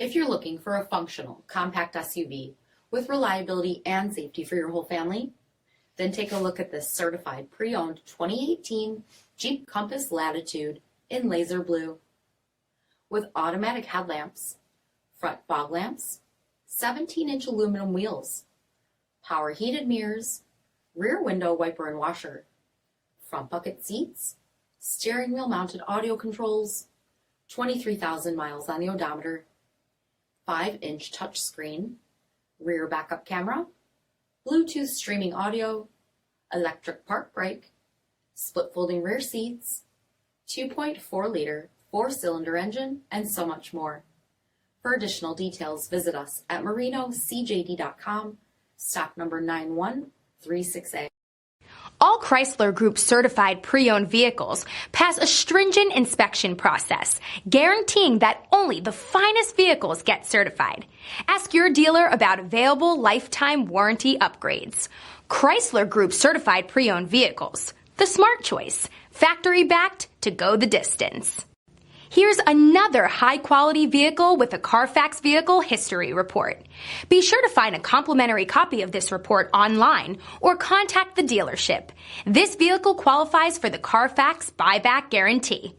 If you're looking for a functional, compact SUV with reliability and safety for your whole family, then take a look at this certified pre-owned 2018 Jeep Compass Latitude in laser blue. With automatic headlamps, front fog lamps, 17-inch aluminum wheels, power heated mirrors, rear window wiper and washer, front bucket seats, steering wheel mounted audio controls, 23,000 miles on the odometer, 5-inch touchscreen, rear backup camera, Bluetooth streaming audio, electric park brake, split folding rear seats, 2.4-liter 4-cylinder engine, and so much more. For additional details, visit us at marinocjd.com, stock number 9136A. All Chrysler Group certified pre-owned vehicles pass a stringent inspection process, guaranteeing that only the finest vehicles get certified. Ask your dealer about available lifetime warranty upgrades. Chrysler Group certified pre-owned vehicles, the smart choice, factory backed to go the distance. Here's another high-quality vehicle with a CARFAX vehicle history report. Be sure to find a complimentary copy of this report online or contact the dealership. This vehicle qualifies for the CARFAX buyback guarantee.